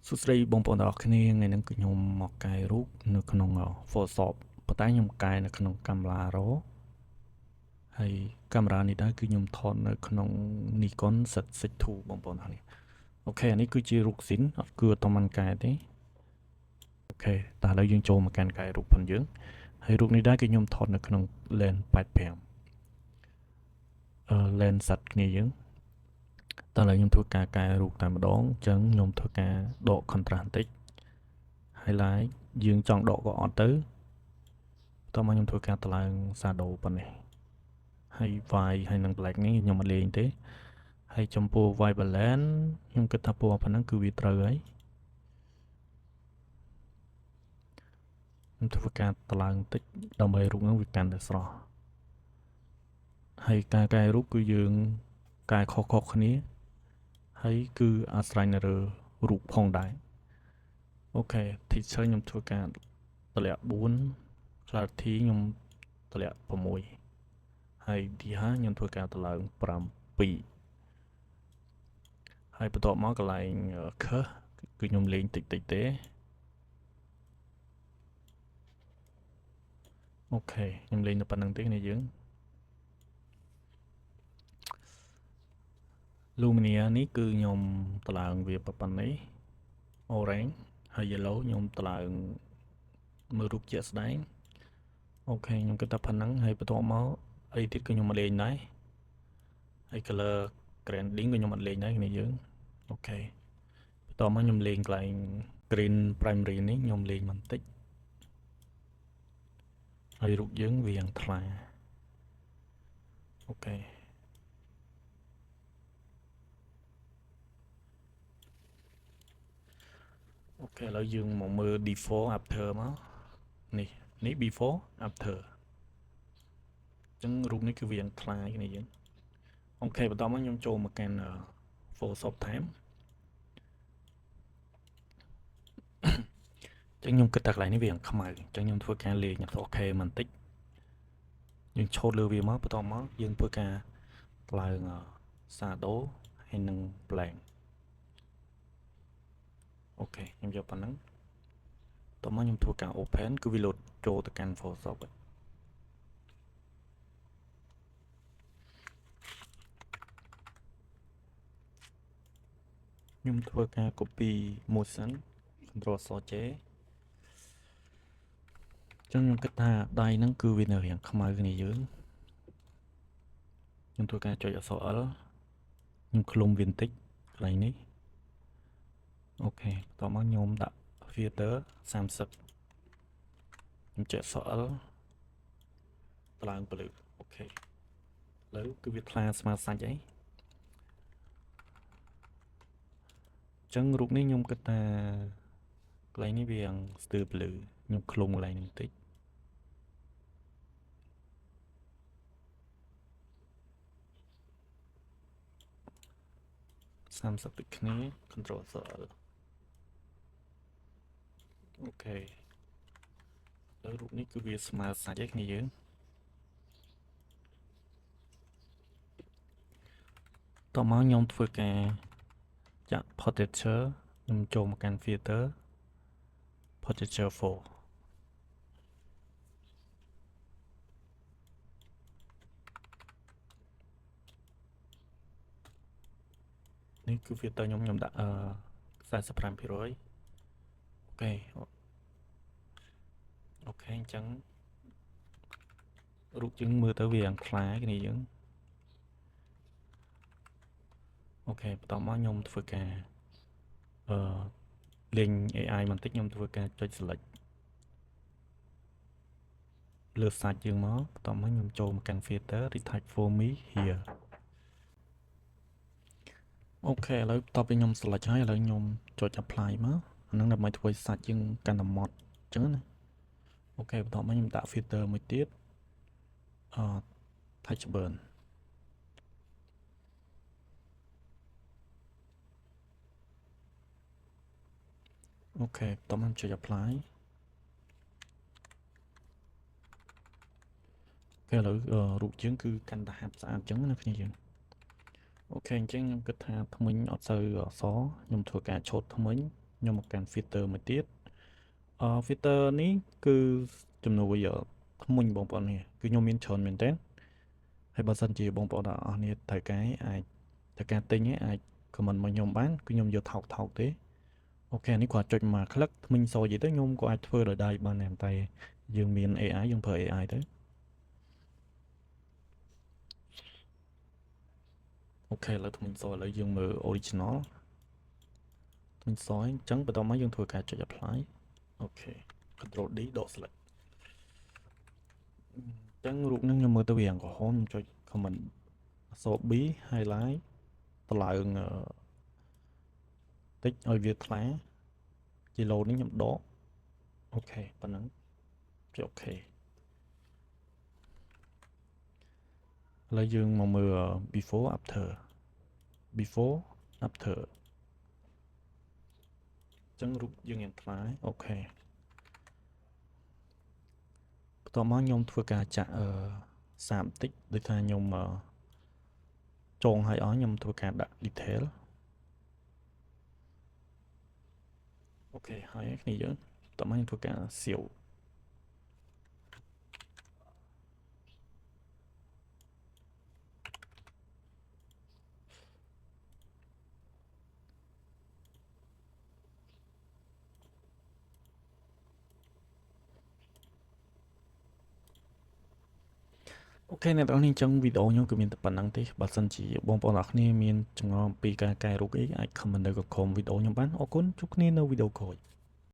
សួស្តីបងប្អូនទាំងអស់គ្នាថ្ងៃនេះគឺខ្ញុំមកកែរូបនៅក្នុង Photoshop ប៉ុន្តែខ្ញុំកែនៅក្នុង Camera Raw ហើយកាមេរ៉ានេះដែរគឺខ្ញុំថតនៅក្នុង Nikon Z6 II បងប្អូនទាំងអស់គ្នាអូខេអានេះគឺជារូបស៊ីនអត់គឺអត់តាន់កែទេអូខេតែឥឡូវយើងចូលមកកាន់កែរូបផងយើងហើយរូបនេះដែរគឺខ្ញុំថតនៅក្នុង lens 85 lens សាត់គ្នាយើងតើឥឡូវខ្ញុំធ្វើការកែរូបតែម្ដងអញ្ចឹងខ្ញុំធ្វើការដក contrast បន្តិច highlight យើងចង់ដកក៏អត់ទៅតោះមកខ្ញុំធ្វើការតម្លើង shadow ប៉ុណ្ណេះហើយ white ហើយនឹង black នេះខ្ញុំអត់លេងទេហើយចំពោះ white balance ខ្ញុំគិតថាពណ៌ប៉ុណ្ណឹងគឺវាត្រូវហើយខ្ញុំធ្វើការតម្លើងបន្តិចដើម្បីរូបហ្នឹងវាកាន់តែស្រស់ហើយការកែរូបគឺយើងកែខុសៗគ្នាហើយគឺអាស្រ័យនៅលើរូបផងដែរអូខេ teacher ខ្ញុំធ្វើការតម្លាក់4 clarity ខ្ញុំតម្លាក់6ហើយ DH ខ្ញុំធ្វើការតម្លើង7ហើយបន្ទាប់មកកន្លែង curve គឺខ្ញុំលេងតិចតិចទេអូខេខ្ញុំលេងតែប៉ុណ្្នឹងទេនេះយើង Lumia នេះគឺខ្ញុំតម្លើងវាប៉ុណ្ណេះ orange ហើយ yellow ខ្ញុំតម្លើងមើលរូបជាក់ស្ដែងអូខេខ្ញុំគិតថាប៉ុណ្ណឹងហើយបន្ទាប់មកអីទៀតគឺខ្ញុំមកលេងដែរហើយ color grading ក៏ខ្ញុំអត់លេងដែរគ្នាយើងអូខេបន្ទាប់មកខ្ញុំលេងកន្លែង green primary នេះខ្ញុំលេងបន្តិចហើយរូបយើងវាយ៉ាងថ្លាអូខេអូខេឥឡូវយើងមកមើល before after មកនេះ before after អញ្ចឹងរូបនេះគឺវាយ៉ាងថ្លាគ្នាយើងអូខេបន្តមកខ្ញុំចូលមកកាន់ Photoshop time អញ្ចឹងខ្ញុំគិតថាកន្លែងនេះវាយ៉ាងខ្មៅអញ្ចឹងខ្ញុំធ្វើការលេងអូខេបន្តិចយើងឆូតលើវាមកបន្តមកយើងធ្វើការឡើង shadow ហើយនឹង blank អូខេខ្ញុំយកប៉ុណ្ណឹងតោះមកខ្ញុំធ្វើការ open គឺវាលោតចូលទៅកាន់ Photoshop ខ្ញុំធ្វើការ copy មួយសិន Ctrl C J ចឹងខ្ញុំគិតថាដៃហ្នឹងគឺវានៅរាងខ្មៅគ្នាយើងខ្ញុំធ្វើការចុចអក្សរ L ខ្ញុំឃ្លុំវាបន្តិចកន្លែងនេះអូខេបន្តមកខ្ញុំដាក់ filter 30ខ្ញុំចុចអក្សរ L តម្លើងពលឺអូខេឥឡូវគឺវាថ្លាស្មើសាច់អីចឹងរូបនេះខ្ញុំគិតថាកន្លែងនេះវាយ៉ាងស្ទើរពលឺខ្ញុំឃ្លុំកន្លែងនេះបន្តិច30ដូចគ្នា Ctrl C L អូខេឥឡូវរូបនេះគឺវាស្មើសាច់ឯគ្នាយើងតោះមកខ្ញុំធ្វើការចាក់ portraiture ខ្ញុំចូលមកកាន់ filter portraiture 4នេះគឺ filter ខ្ញុំដាក់45%អូខេអូខេអញ្ចឹងរូបយើងមើលទៅវាយ៉ាងថ្លាគ្នាយើងអូខេបន្តមកខ្ញុំធ្វើការលេង AI បន្តិចខ្ញុំធ្វើការចុច select លើសាច់យើងមកបន្តមកខ្ញុំចូលមកកាន់ filter retouch for me here អូខេឥឡូវបន្ទាប់ពីខ្ញុំ select ហើយឥឡូវខ្ញុំចុច apply មកអានឹងដើម្បីធ្វើសាច់យើងកាន់តែម៉ត់អញ្ចឹងណាអូខេបន្ទាប់មកខ្ញុំដាក់ filter មួយទៀតtouch burn អូខេបន្ទាប់មកចុច apply អូខេឥឡូវរូបយើងគឺកាន់តែហាត់ស្អាតអញ្ចឹងណាគ្នាយើងអូខេអញ្ចឹងខ្ញុំគិតថាធ្មេញអត់សូវអសខ្ញុំធ្វើការឆូតធ្មេញ ខ្ញុំមកកាន់ filter មួយទៀតfilter នេះគឺចំនួនធ្មួយបងប្អូននេះគឺខ្ញុំមានច្រើនមែនតើហើយបើសិនជាបងប្អូនទាំងអស់គ្នាត្រូវការអាចត្រូវការទិញអាច comment មកខ្ញុំបានគឺខ្ញុំយកថោកទេអូខេនេះគាត់ចុចមកក្លឹកធ្មេញសយទៅខ្ញុំក៏អាចធ្វើដោយដៃបានដែរតែយើងមាន AI យើងប្រើ AI ទៅអូខេឥឡូវធ្មេញសឥឡូវយើងមើល original ធ្មេញសអញ្ចឹងបន្ទាប់មកយើងធ្វើការចុច apply អូខេ control D ដក select អញ្ចឹងរូបហ្នឹងខ្ញុំមើលទៅវាក្រហមខ្ញុំចុច comment អក្សរ B highlight តម្លើងតិចឲ្យវាថ្លាជាឡូនេះខ្ញុំដកអូខេប៉ុណ្ណឹងចុចអូខេឥឡូវយើងមកមើល before after អញ្ចឹងរូបយើងយ៉ាងថ្លាអូខេបន្ទាប់មកខ្ញុំធ្វើការចាក់សាបបន្តិចដូចថាខ្ញុំចងឲ្យអស់ខ្ញុំធ្វើការដាក់ detail អូខេហើយគ្នាយើងបន្ទាប់មកខ្ញុំធ្វើការសៀវអូខេអ្នកទាំងអស់នេះអញ្ចឹងវីដេអូខ្ញុំគឺមានតែប៉ុណ្្នឹងទេបើសិនជាបងប្អូនអរគ្នាមានចម្ងល់អំពីការកែរូបអីអាច comment នៅក្នុងវីដេអូខ្ញុំបានអរគុណជួបគ្នានៅវីដេអូក្រោយ